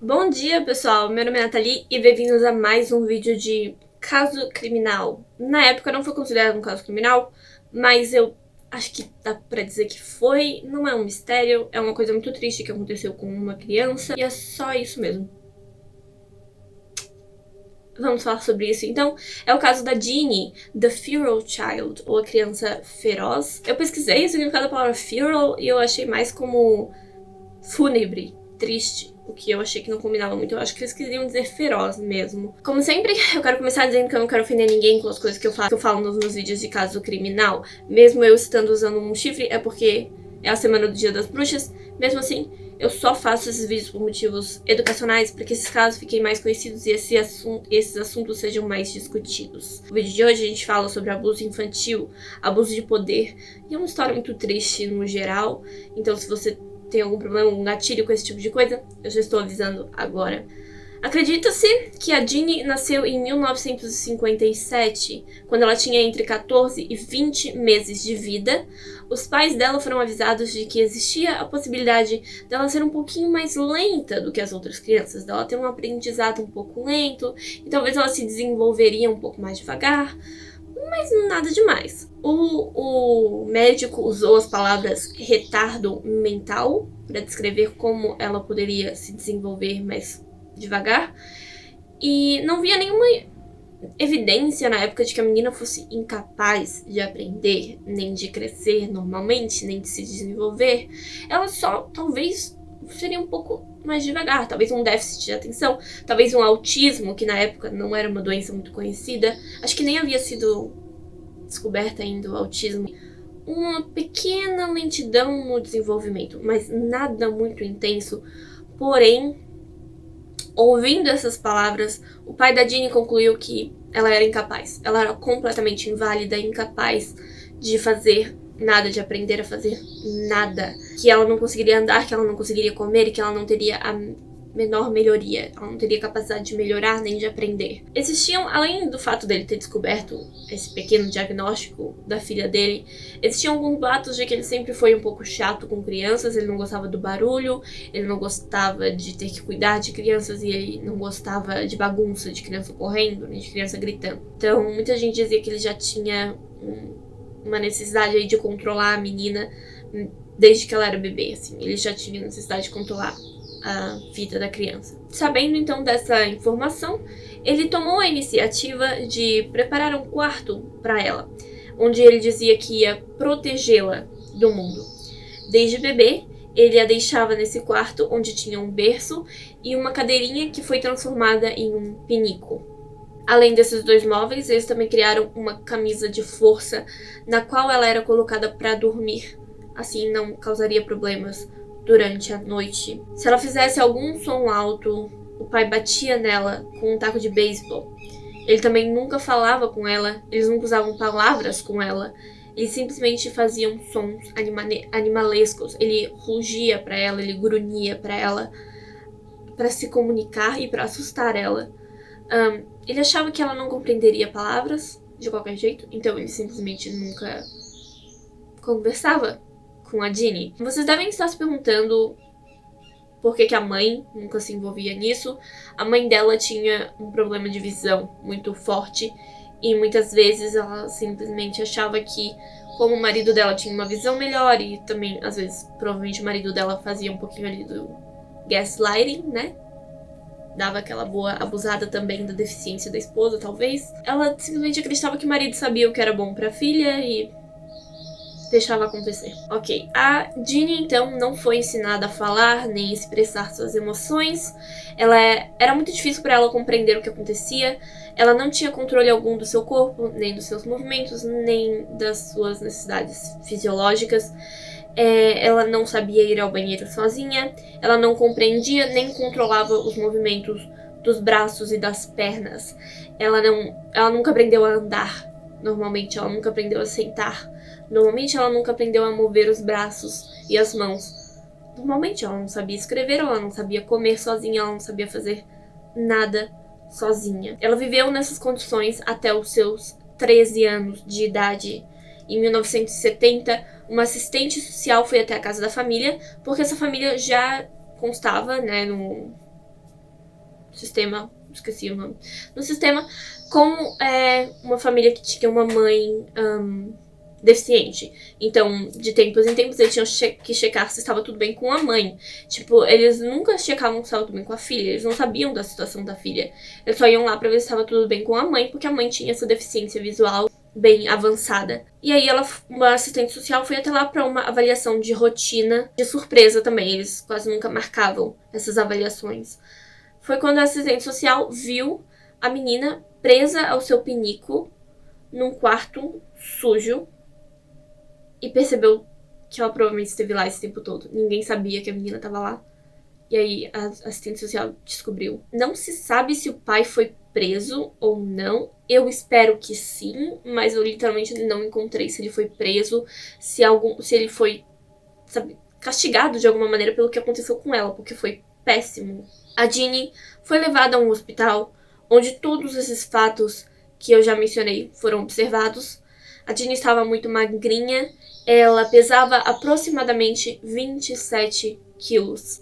Bom dia, pessoal! Meu nome é Nathalie e bem-vindos a mais um vídeo de caso criminal. Na época não foi considerado um caso criminal, mas eu acho que dá pra dizer que foi. Não é um mistério, é uma coisa muito triste que aconteceu com uma criança e é só isso mesmo. Vamos falar sobre isso então. É o caso da Jeannie, The Feral Child, ou a criança feroz. Eu pesquisei o significado da palavra feral e eu achei mais como fúnebre, triste, o que eu achei que não combinava muito. Eu acho que eles queriam dizer feroz mesmo. Como sempre, eu quero começar dizendo que eu não quero ofender ninguém com as coisas que eu falo nos meus vídeos de caso criminal. Mesmo eu estando usando um chifre, é porque é a semana do Dia das Bruxas. Mesmo assim, eu só faço esses vídeos por motivos educacionais, para que esses casos fiquem mais conhecidos e esses assuntos sejam mais discutidos. No vídeo de hoje a gente fala sobre abuso infantil, abuso de poder, e é uma história muito triste no geral. Então se você tem algum problema, um gatilho com esse tipo de coisa, eu já estou avisando agora. Acredita-se que a Jeannie nasceu em 1957, quando ela tinha entre 14 e 20 meses de vida. Os pais dela foram avisados de que existia a possibilidade dela ser um pouquinho mais lenta do que as outras crianças, dela ter um aprendizado um pouco lento, e talvez ela se desenvolveria um pouco mais devagar, mas nada demais. O médico usou as palavras retardo mental para descrever como ela poderia se desenvolver mais devagar, e não via nenhuma evidência na época de que a menina fosse incapaz de aprender, nem de crescer normalmente, nem de se desenvolver. Ela só talvez seria um pouco mais devagar, talvez um déficit de atenção, talvez um autismo, que na época não era uma doença muito conhecida, acho que nem havia sido descoberta ainda o autismo. Uma pequena lentidão no desenvolvimento, mas nada muito intenso. Porém, ouvindo essas palavras, o pai da Jeannie concluiu que ela era incapaz. Ela era completamente inválida, incapaz de fazer nada, de aprender a fazer nada. Que ela não conseguiria andar, que ela não conseguiria comer e que ela não teria a menor melhoria. Ela não teria capacidade de melhorar nem de aprender. Existiam, além do fato dele ter descoberto esse pequeno diagnóstico da filha dele, existiam alguns boatos de que ele sempre foi um pouco chato com crianças. Ele não gostava do barulho, ele não gostava de ter que cuidar de crianças e ele não gostava de bagunça, de criança correndo, nem de criança gritando. Então, muita gente dizia que ele já tinha uma necessidade aí de controlar a menina desde que ela era bebê, assim. Ele já tinha necessidade de controlar a vida da criança. Sabendo então dessa informação, ele tomou a iniciativa de preparar um quarto para ela, onde ele dizia que ia protegê-la do mundo. Desde bebê, ele a deixava nesse quarto, onde tinha um berço e uma cadeirinha que foi transformada em um pinico. Além desses dois móveis, eles também criaram uma camisa de força, na qual ela era colocada para dormir. Assim não causaria problemas durante a noite. Se ela fizesse algum som alto, o pai batia nela com um taco de beisebol. Ele também nunca falava com ela, eles nunca usavam palavras com ela. Eles simplesmente faziam sons animalescos. Ele rugia para ela, ele grunhia para ela, para se comunicar e para assustar ela. Ele achava que ela não compreenderia palavras de qualquer jeito, então ele simplesmente nunca conversava com a Jeannie. Vocês devem estar se perguntando por que a mãe nunca se envolvia nisso. A mãe dela tinha um problema de visão muito forte e muitas vezes ela simplesmente achava que, como o marido dela tinha uma visão melhor e também, às vezes, provavelmente o marido dela fazia um pouquinho ali do gaslighting, né? Dava aquela boa abusada também da deficiência da esposa, talvez. Ela simplesmente acreditava que o marido sabia o que era bom pra filha e deixava acontecer. Ok, a Jeannie então não foi ensinada a falar nem expressar suas emoções. Era muito difícil para ela compreender o que acontecia. Ela não tinha controle algum do seu corpo, nem dos seus movimentos, nem das suas necessidades fisiológicas. Ela não sabia ir ao banheiro sozinha. Ela não compreendia nem controlava os movimentos dos braços e das pernas. Ela nunca aprendeu a andar. Normalmente ela nunca aprendeu a sentar. Normalmente ela nunca aprendeu a mover os braços e as mãos. Normalmente ela não sabia escrever, ela não sabia comer sozinha, ela não sabia fazer nada sozinha. Ela viveu nessas condições até os seus 13 anos de idade. Em 1970, uma assistente social foi até a casa da família, porque essa família já constava, né, sistema, esqueci o nome, no sistema, como uma família que tinha uma mãe deficiente. Então, de tempos em tempos, eles tinham que checar se estava tudo bem com a mãe. Tipo, eles nunca checavam se estava tudo bem com a filha. Eles não sabiam da situação da filha. Eles só iam lá pra ver se estava tudo bem com a mãe, porque a mãe tinha essa deficiência visual bem avançada. E aí, uma assistente social foi até lá pra uma avaliação de rotina, de surpresa também. Eles quase nunca marcavam essas avaliações. Foi quando a assistente social viu a menina presa ao seu pinico num quarto sujo, e percebeu que ela provavelmente esteve lá esse tempo todo. Ninguém sabia que a menina estava lá. E aí a assistente social descobriu. Não se sabe se o pai foi preso ou não. Eu espero que sim, mas eu literalmente não encontrei se ele foi preso, se ele foi, sabe, castigado de alguma maneira pelo que aconteceu com ela, porque foi péssimo. A Ginny foi levada a um hospital onde todos esses fatos que eu já mencionei foram observados. A Ginny estava muito magrinha. Ela pesava aproximadamente 27 quilos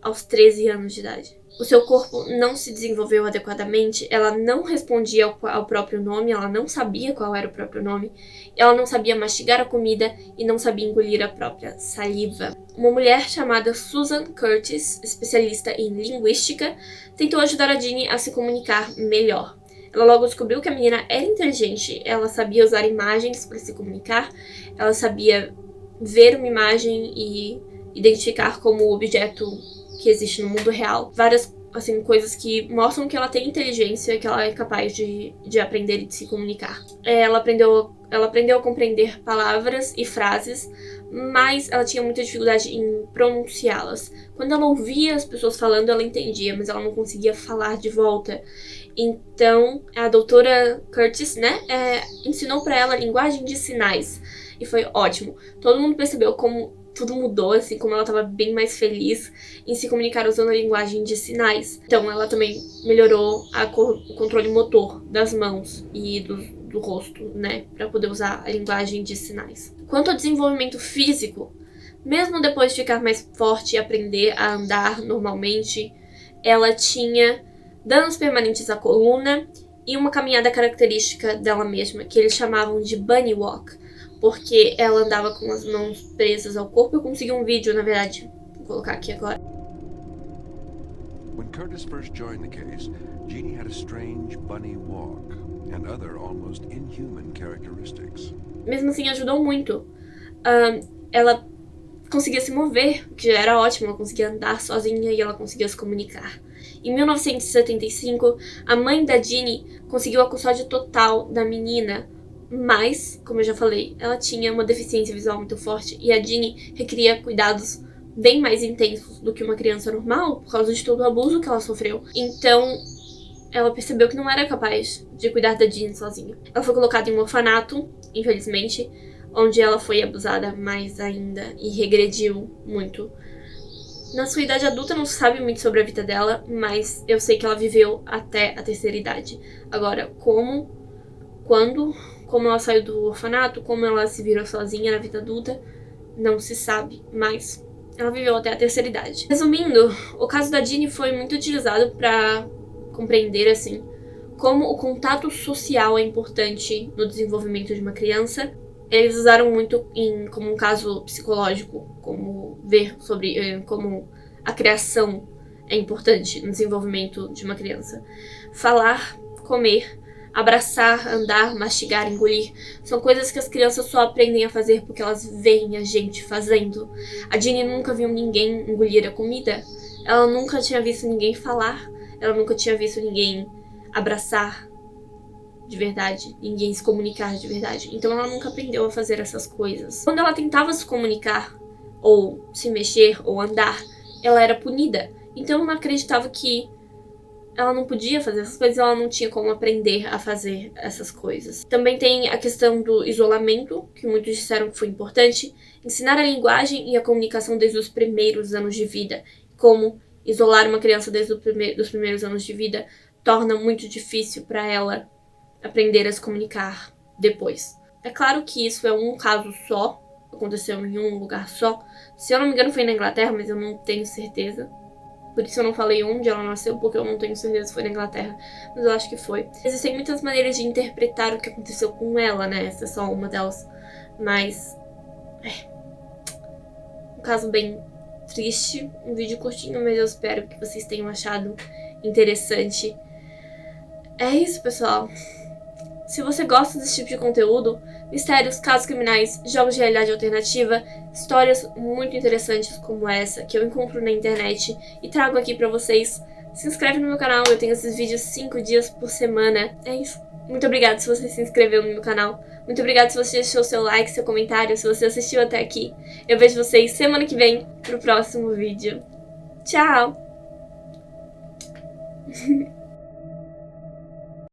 aos 13 anos de idade. O seu corpo não se desenvolveu adequadamente, ela não respondia ao próprio nome, ela não sabia qual era o próprio nome, ela não sabia mastigar a comida e não sabia engolir a própria saliva. Uma mulher chamada Susan Curtis, especialista em linguística, tentou ajudar a Ginny a se comunicar melhor. Ela logo descobriu que a menina era inteligente, ela sabia usar imagens para se comunicar, ela sabia ver uma imagem e identificar como objeto que existe no mundo real. Várias, assim, coisas que mostram que ela tem inteligência, que ela é capaz de aprender e de se comunicar. Ela aprendeu a compreender palavras e frases, mas ela tinha muita dificuldade em pronunciá-las. Quando ela ouvia as pessoas falando, ela entendia, mas ela não conseguia falar de volta. Então, a doutora Curtis, ensinou pra ela a linguagem de sinais. E foi ótimo. Todo mundo percebeu como tudo mudou, assim, como ela estava bem mais feliz em se comunicar usando a linguagem de sinais. Então, ela também melhorou o controle motor das mãos e do rosto, né, para poder usar a linguagem de sinais. Quanto ao desenvolvimento físico, mesmo depois de ficar mais forte e aprender a andar normalmente, ela tinha danos permanentes à coluna e uma caminhada característica dela mesma, que eles chamavam de bunny walk, porque ela andava com as mãos presas ao corpo. Eu consegui um vídeo, na verdade, vou colocar aqui agora. When Curtis first joined the case, Jeannie had a strange bunny walk and other almost inhuman characteristics. Mesmo assim, ajudou muito. Ela conseguia se mover, o que já era ótimo, ela conseguia andar sozinha e ela conseguia se comunicar. Em 1975, a mãe da Ginny conseguiu a custódia total da menina, mas, como eu já falei, ela tinha uma deficiência visual muito forte e a Ginny requeria cuidados bem mais intensos do que uma criança normal por causa de todo o abuso que ela sofreu. Então, ela percebeu que não era capaz de cuidar da Ginny sozinha. Ela foi colocada em um orfanato, infelizmente, onde ela foi abusada mais ainda e regrediu muito. Na sua idade adulta não se sabe muito sobre a vida dela, mas eu sei que ela viveu até a terceira idade. Agora, como ela saiu do orfanato, como ela se virou sozinha na vida adulta, não se sabe, mas ela viveu até a terceira idade. Resumindo, o caso da Ginny foi muito utilizado para compreender, assim, como o contato social é importante no desenvolvimento de uma criança. Eles usaram muito como um caso psicológico, como ver sobre como a criação é importante no desenvolvimento de uma criança. Falar, comer, abraçar, andar, mastigar, engolir, são coisas que as crianças só aprendem a fazer porque elas veem a gente fazendo. A Ginny nunca viu ninguém engolir a comida, ela nunca tinha visto ninguém falar, ela nunca tinha visto ninguém abraçar de verdade, ninguém se comunicar de verdade. Então ela nunca aprendeu a fazer essas coisas. Quando ela tentava se comunicar, ou se mexer, ou andar, ela era punida. Então ela acreditava que ela não podia fazer essas coisas, ela não tinha como aprender a fazer essas coisas. Também tem a questão do isolamento, que muitos disseram que foi importante. Ensinar a linguagem e a comunicação desde os primeiros anos de vida. Como isolar uma criança desde os primeiros anos de vida torna muito difícil para ela aprender a se comunicar depois. É claro que isso é um caso só, aconteceu em um lugar só. Se eu não me engano foi na Inglaterra, mas eu não tenho certeza. Por isso eu não falei onde ela nasceu, porque eu não tenho certeza se foi na Inglaterra, mas eu acho que foi. Existem muitas maneiras de interpretar o que aconteceu com ela, né? Essa é só uma delas. Mas... um caso bem triste, um vídeo curtinho, mas eu espero que vocês tenham achado interessante. É isso, pessoal. Se você gosta desse tipo de conteúdo, mistérios, casos criminais, jogos de realidade alternativa, histórias muito interessantes como essa que eu encontro na internet e trago aqui pra vocês, se inscreve no meu canal, eu tenho esses vídeos 5 dias por semana. É isso. Muito obrigada se você se inscreveu no meu canal. Muito obrigada se você deixou seu like, seu comentário, se você assistiu até aqui. Eu vejo vocês semana que vem pro próximo vídeo. Tchau!